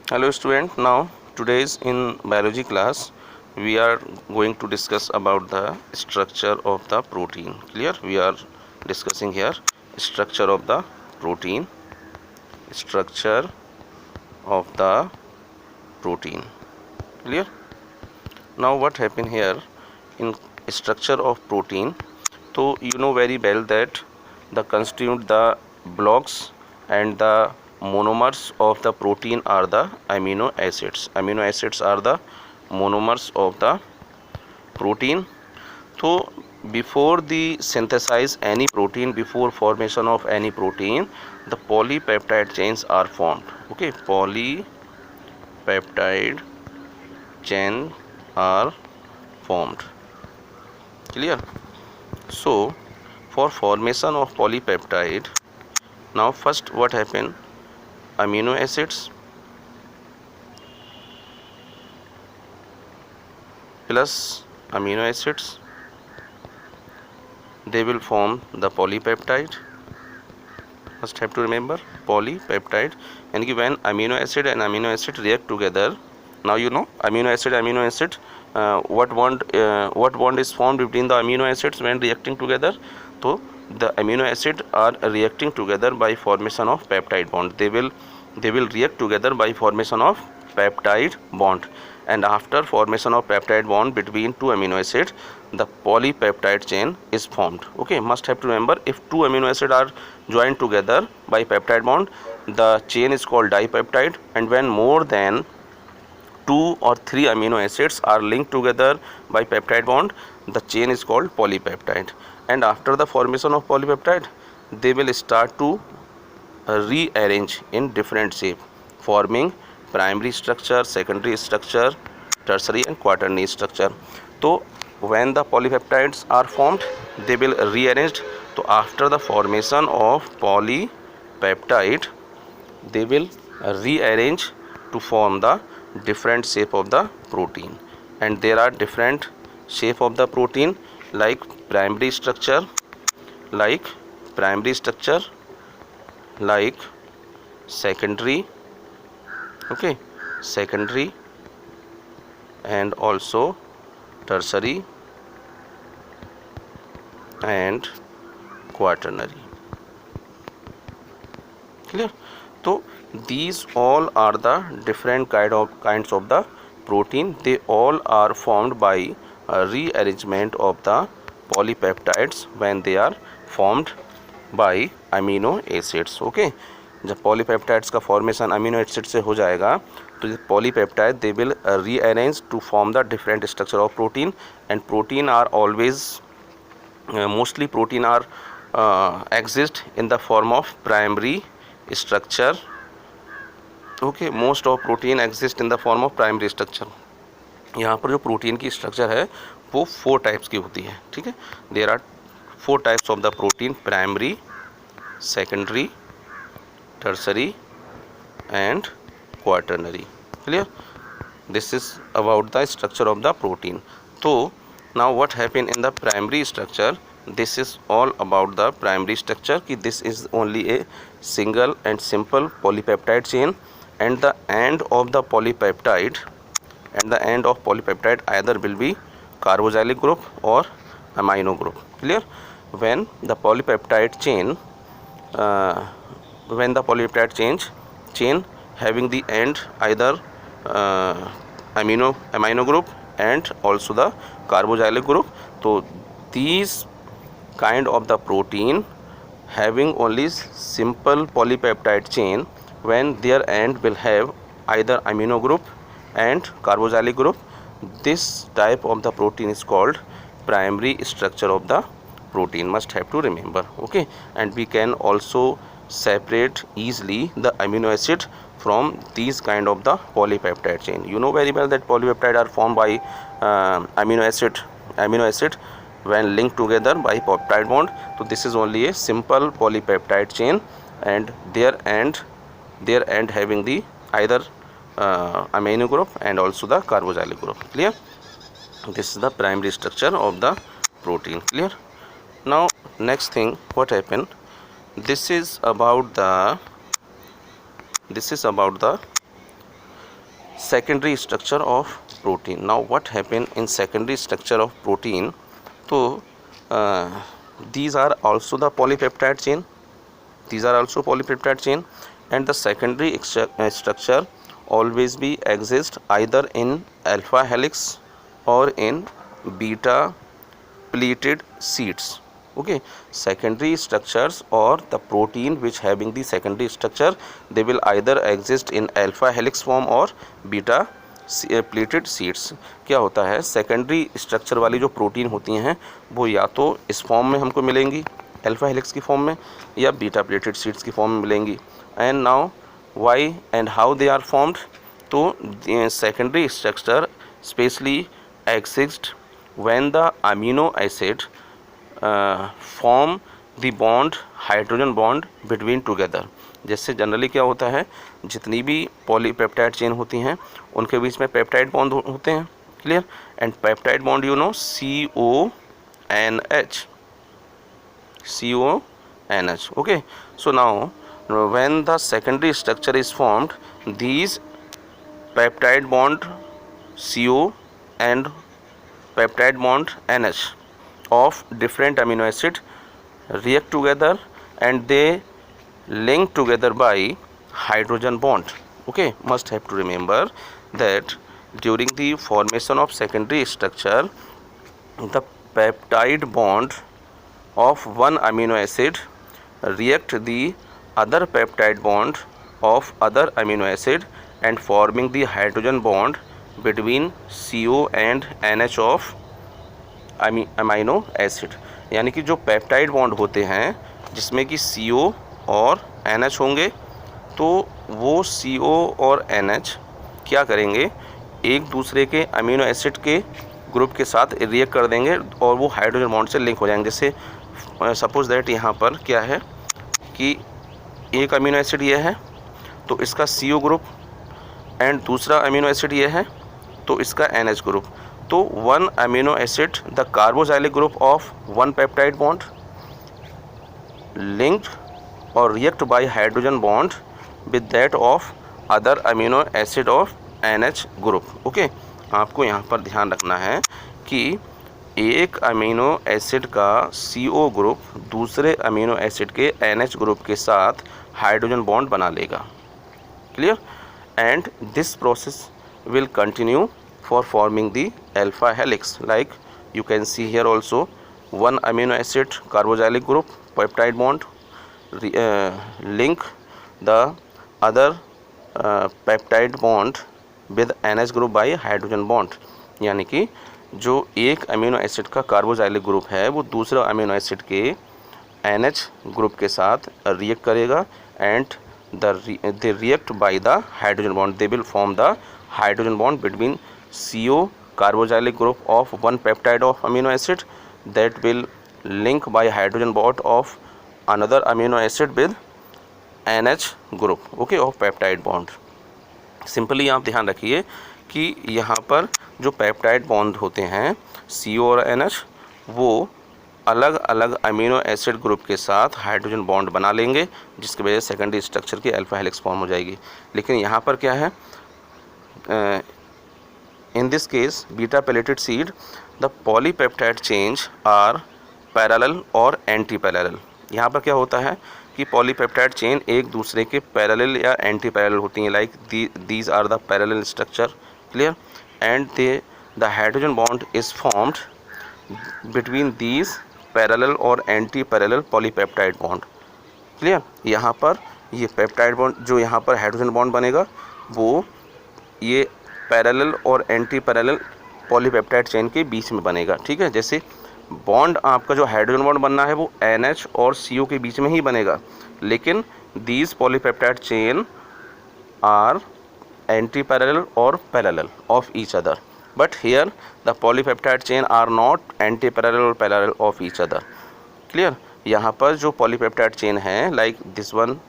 Hello student, now today's in biology class we are going to discuss about the structure of the protein. Clear? We are discussing here structure of the protein, structure of the protein. Clear? Now what happened here in structure of protein? So you know very well that the constituent the blocks and the monomers of the protein are the amino acids. Amino acids are the monomers of the protein. So before the synthesize any protein, before formation of any protein, the polypeptide chains are formed. Okay, polypeptide chain are formed. Clear? So for formation of polypeptide, now first what happened, amino acids plus amino acids, they will form the polypeptide. Must have to remember polypeptide, and when amino acid react together, now you know amino acid what bond is formed between the amino acids when reacting together. So the amino acid are reacting together by formation of peptide bond. They will react together by formation of peptide bond, and after formation of peptide bond between two amino acids, the polypeptide chain is formed. Okay, must have to remember, if two amino acids are joined together by peptide bond, the chain is called dipeptide, and when more than 2 or 3 amino acids are linked together by peptide bond, the chain is called polypeptide. And after the formation of polypeptide, they will start to rearrange in different shape, forming primary structure, secondary structure, tertiary and quaternary structure. So when the polypeptides are formed, they will rearranged. So after the formation of polypeptide, they will rearrange to form the different shape of the protein. And there are different shape of the protein, like primary structure, like primary structure, like secondary, okay, secondary, and also tertiary and quaternary. Clear? So these all are the different kinds of the protein. They all are formed by rearrangement of the polypeptides when they are formed by amino acids. Okay, जब polypeptides का formation amino acid से हो जाएगा, तो ये polypeptide they will rearrange to form the different structure of protein. And protein are always mostly protein are exist in the form of primary structure. Okay, most of protein exist in the form of primary structure. यहाँ पर जो protein की structure है वो 4 types की होती है. ठीक है, there are 4 types of the protein: primary, secondary, tertiary and quaternary. Clear? This is about the structure of the protein. So now what happen in the primary structure? This is all about the primary structure. This is only a single and simple polypeptide chain, and the end of the polypeptide either will be carboxylic group or amino group. Clear? When the polypeptide chain having the end either amino group and also the carboxylic group, so these kind of the protein having only simple polypeptide chain, when their end will have either amino group and carboxylic group, this type of the protein is called primary structure of the protein. Must have to remember. Okay, and we can also separate easily the amino acid from these kind of the polypeptide chain. You know very well that polypeptide are formed by amino acid when linked together by peptide bond. So this is only a simple polypeptide chain, and their end having the either amino group and also the carboxylic group. Clear? This is the primary structure of the protein. Clear? Now next thing, what happened, this is about the secondary structure of protein. Now what happen in secondary structure of protein? So these are also the polypeptide chain. These are also polypeptide chain, and the secondary structure always be exist either in alpha helix or in beta pleated sheets. Okay, secondary structures or the protein which having the secondary structure, they will either exist in alpha helix form or beta plated seeds. क्या होता है, secondary structure वाली जो protein होती हैं वो या तो इस फॉर्म में हमको मिलेंगी अल्फा हेलिक्स की फॉर्म में या बीटा प्लेटेड सीड्स की फॉर्म में मिलेंगी. And now why and how they are formed. तो secondary structure specially exist when the amino acid form the bond hydrogen bond between together. जैसे जनरली क्या होता है, जितनी भी पॉलीपेप्टाइड चेन होती हैं उनके बीच में पेप्टाइड बॉन्ड होते हैं. Clear. And peptide bond you know CONH. CONH. Okay. So now when the secondary structure is formed, these peptide bond CO and peptide bond NH of different amino acid react together and they link together by hydrogen bond. Okay, must have to remember that during the formation of secondary structure, the peptide bond of one amino acid react the other peptide bond of other amino acid and forming the hydrogen bond between CO and NH of amino acid. यानी कि जो peptide bond होते हैं जिसमें कि CO और NH होंगे, तो वो CO और NH क्या करेंगे, एक दूसरे के अमीनो एसिड के ग्रुप के साथ रिएक्ट कर देंगे और वो हाइड्रोजन बॉन्ड से लिंक हो जाएंगे. जैसे सपोज दैट यहाँ पर क्या है कि एक अमीनो एसिड ये है तो इसका CO ग्रुप एंड दूसरा अमीनो एसिड ये है तो इसका NH ग्रुप. तो one amino acid the carboxylic group of one peptide bond linked और react by hydrogen bond with that of other amino acid of NH group. Okay, आपको यहाँ पर ध्यान रखना है कि एक अमीनो एसिड का CO ग्रुप दूसरे अमीनो एसिड के NH ग्रुप के साथ हाइड्रोजन बॉन्ड बना लेगा. Clear. And this process will continue for forming the alpha helix. Like you can see here also, one amino acid carboxylic group peptide bond link the other peptide bond with NH group by hydrogen bond. यानी कि जो एक amino acid का carboxylic group है वो दूसरा amino acid के NH group के साथ रिएक्ट करेगा and they react by the hydrogen bond. They will form the hydrogen bond between CO carboxylic group of one peptide of amino acid that will link by hydrogen bond of another amino acid with NH group. Okay, of peptide bond. Simply आप ध्यान रखिए कि यहाँ पर जो peptide bond होते हैं CO और NH वो अलग अलग अमीनो एसिड ग्रुप के साथ हाइड्रोजन बॉन्ड बना लेंगे जिसकी वजह से सेकेंडरी स्ट्रक्चर की अल्फा हेलिक्स फॉर्म हो जाएगी. लेकिन यहाँ पर क्या है, in this case beta pelleted seed the polypeptide chains are parallel और anti parallel. यहाँ पर क्या होता है कि पॉलीपेप्टाइड चेन एक दूसरे के पैरेलल या एंटी पैरेलल होती हैं. Like these are the parallel structure. Clear. And the hydrogen bond is formed between these parallel और anti parallel polypeptide bond. Clear. यहाँ पर ये पेप्टाइड बॉन्ड जो यहाँ पर हाइड्रोजन बॉन्ड बनेगा वो ये पैरेलल और एंटी पैरेलल पॉलीपेप्टाइड चेन के बीच में बनेगा. ठीक है. जैसे बॉन्ड आपका जो हाइड्रोजन बॉन्ड बनना है वो NH और CO के बीच में ही बनेगा, लेकिन these polypeptide chain are anti parallel और parallel of each other. But here the polypeptide chain are not anti parallel और parallel of each other. Clear. यहाँ पर जो पॉलीपेप्टाइड चेन है like this one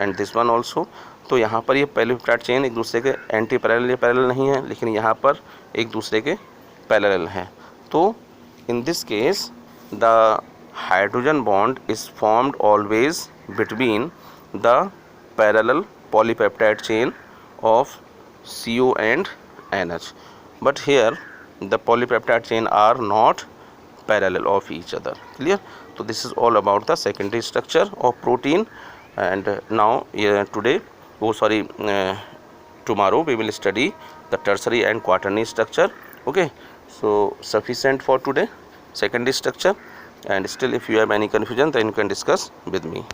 and this one also, तो यहाँ पर ये पॉलीपेप्टाइड चेन एक दूसरे के एंटी पैरेलल या पैरेलल नहीं है, लेकिन यहाँ पर एक दूसरे के पैरेलल है. तो in this case the hydrogen bond is formed always between the parallel polypeptide chain of CO and NH. But here the polypeptide chain are not parallel of each other. Clear? So this is all about the secondary structure of protein. And now today, tomorrow we will study the tertiary and quaternary structure. Okay, so sufficient for today, secondary structure. And still if you have any confusion, then you can discuss with me.